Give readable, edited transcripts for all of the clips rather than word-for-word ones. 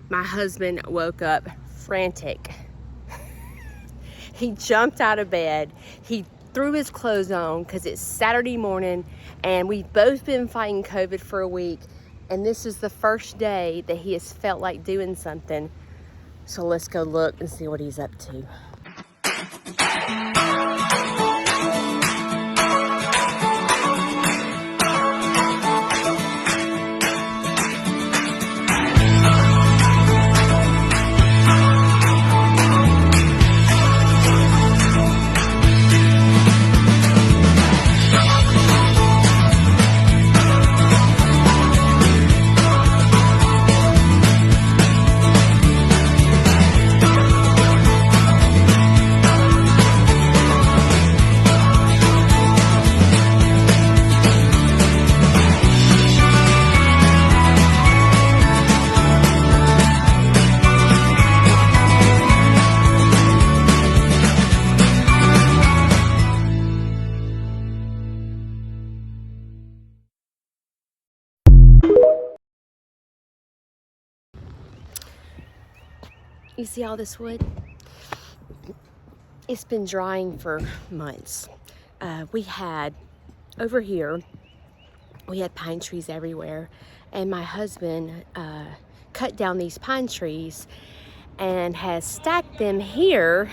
my husband woke up frantic. He jumped out of bed. He threw his clothes on because it's Saturday morning and we've both been fighting COVID for a week. And this is the first day that he has felt like doing something. So let's go look and see what he's up to. You see all this wood? It's been drying for months. We had, over here, we had pine trees everywhere. And my husband cut down these pine trees and has stacked them here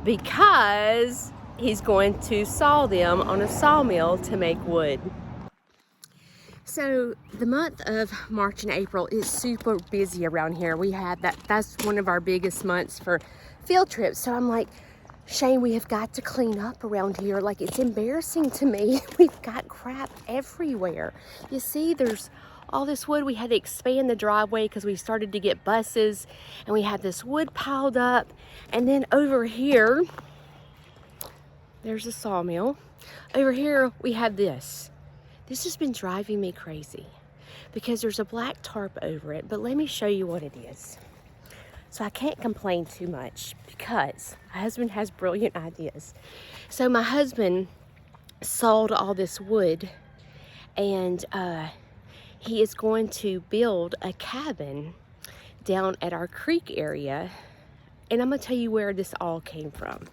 because he's going to saw them on a sawmill to make wood. So the month of March and April is super busy around here. We had that's one of our biggest months for field trips. So I'm like, Shane, we have got to clean up around here. Like, it's embarrassing to me. We've got crap everywhere. You see, there's all this wood. We had to expand the driveway because we started to get buses and we had this wood piled up. And then over here, there's a sawmill. Over here, we have this. This has been driving me crazy because there's a black tarp over it, but let me show you what it is. So I can't complain too much because my husband has brilliant ideas. So my husband sawed all this wood and he is going to build a cabin down at our creek area. And I'm gonna tell you where this all came from.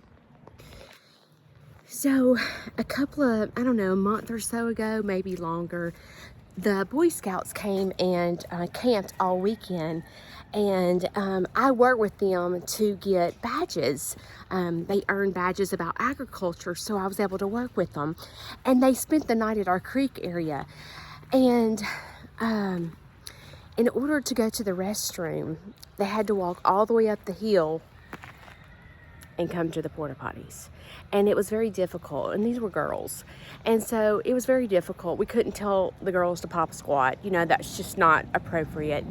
So a couple of, I don't know, a month or so ago, maybe longer, the Boy Scouts came and camped all weekend. And I worked with them to get badges. They earned badges about agriculture, so I was able to work with them. And they spent the night at our creek area. And in order to go to the restroom, they had to walk all the way up the hill and come to the porta potties. And it was very difficult, and these were girls. And so it was very difficult. We couldn't tell the girls to pop a squat. You know, that's just not appropriate.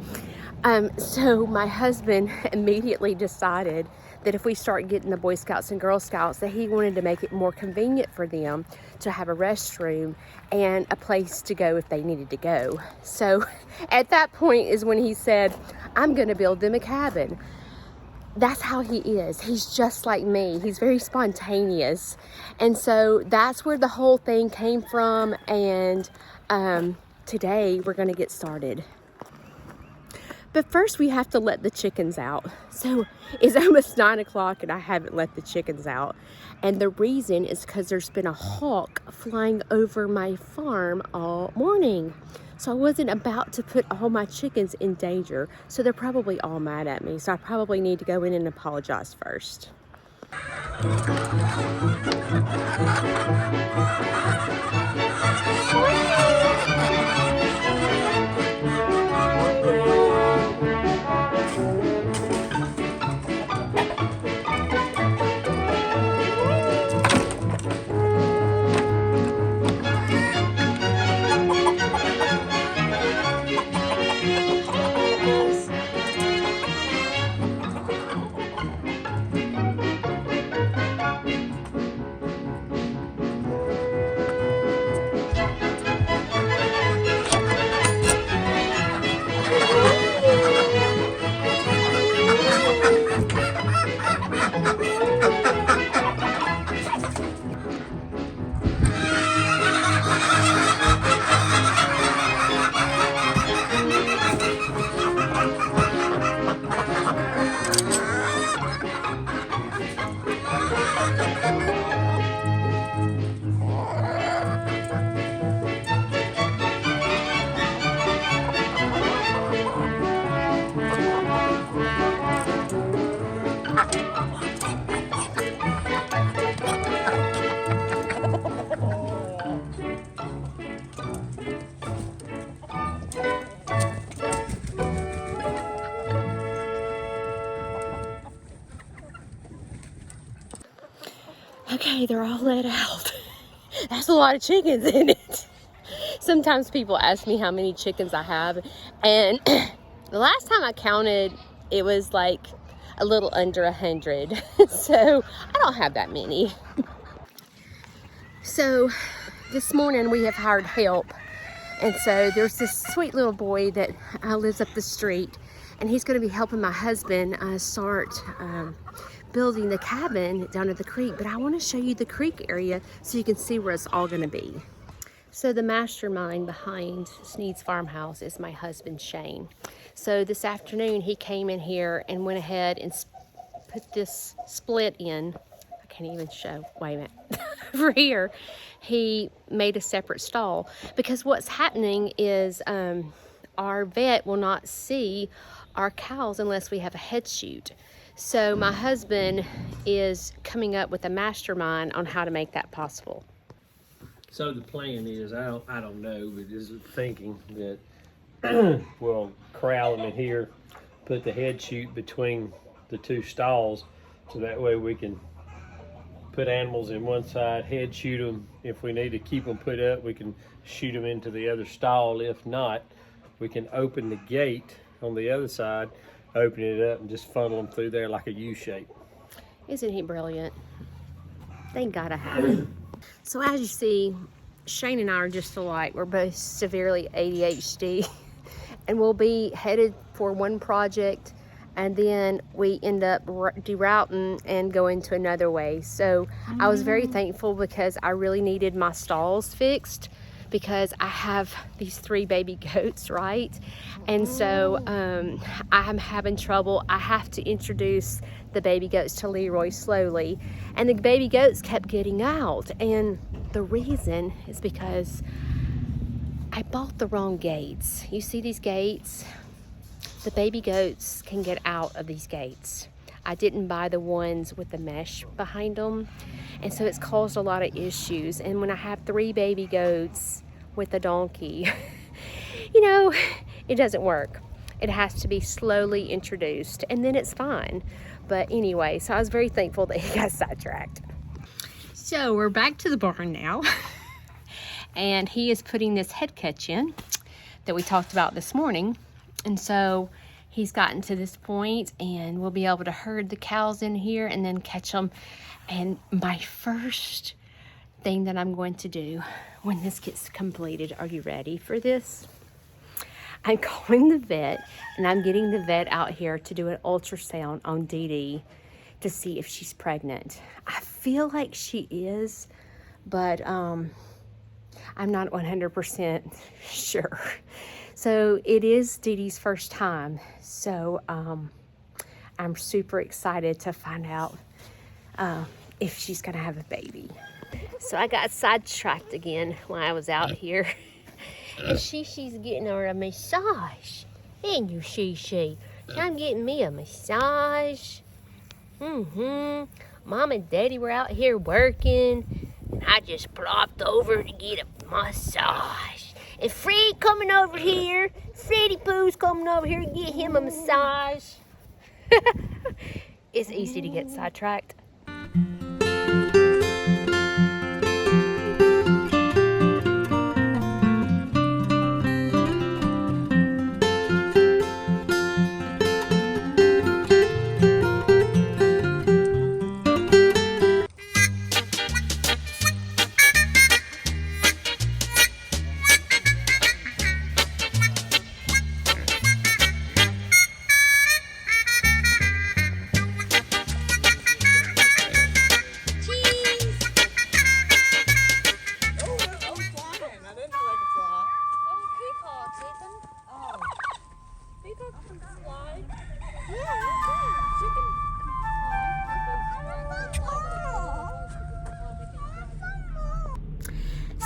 So my husband immediately decided that if we start getting the Boy Scouts and Girl Scouts, that he wanted to make it more convenient for them to have a restroom and a place to go if they needed to go. So at that point is when he said, I'm gonna build them a cabin. That's how he is. He's just like me. He's very spontaneous. And so that's where the whole thing came from. And today we're gonna get started. But first we have to let the chickens out. So it's almost 9 o'clock and I haven't let the chickens out. And the reason is because there's been a hawk flying over my farm all morning. So I wasn't about to put all my chickens in danger. So they're probably all mad at me. So I probably need to go in and apologize first. Okay, they're all let out. That's a lot of chickens, isn't it? Sometimes people ask me how many chickens I have, and the last time I counted, it was like a little under 100. So I don't have that many. So this morning we have hired help, and so there's this sweet little boy that lives up the street, and he's going to be helping my husband start building the cabin down at the creek. But I want to show you the creek area so you can see where it's all going to be. So the mastermind behind Sneed's Farmhouse is my husband, Shane. So this afternoon he came in here and went ahead and put this split in. I can't even show, wait a minute. Over here, he made a separate stall, because what's happening is our vet will not see our cows unless we have a head chute. So my husband is coming up with a mastermind on how to make that possible. So the plan is, I don't know, but is thinking that we'll corral them in here, put the head chute between the two stalls, so that way we can put animals in one side, head shoot them. If we need to keep them put up, we can shoot them into the other stall. If not, we can open the gate on the other side, open it up, and just funnel them through there like a U shape. Isn't he brilliant? Thank God I have him. So as you see, Shane and I are just alike. We're both severely ADHD, and we'll be headed for one project, and then we end up derouting and going to another way. So I was very thankful, because I really needed my stalls fixed, because I have these 3 baby goats, right? And so I'm having trouble. I have to introduce the baby goats to Leroy slowly, and the baby goats kept getting out. And the reason is because I bought the wrong gates. You see these gates? The baby goats can get out of these gates. I didn't buy the ones with the mesh behind them, and so it's caused a lot of issues. And when I have 3 baby goats with a donkey, you know, it doesn't work. It has to be slowly introduced, and then it's fine. But anyway, so I was very thankful that he got sidetracked. So we're back to the barn now, and he is putting this head catch in that we talked about this morning. And so he's gotten to this point, and we'll be able to herd the cows in here and then catch them. And my first thing that I'm going to do when this gets completed, are you ready for this? I'm calling the vet, and I'm getting the vet out here to do an ultrasound on Dee Dee to see if she's pregnant. I feel like she is, but I'm not 100% sure. So it is Dee Dee's first time. So I'm super excited to find out if she's gonna have a baby. So I got sidetracked again when I was out here. And she's getting her a massage. Ain't you, She? I'm getting me a massage. Mom and Daddy were out here working, and I just plopped over to get a massage. And Fred coming over here. Freddy Pooh's coming over here to get him a massage. It's easy to get sidetracked.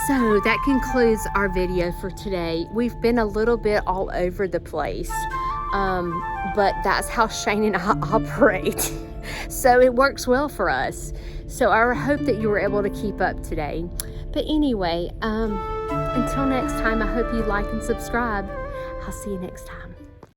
So that concludes our video for today. We've been a little bit all over the place, but that's how Shane and I operate. So it works well for us. So I hope that you were able to keep up today. But anyway, until next time, I hope you like and subscribe. I'll see you next time.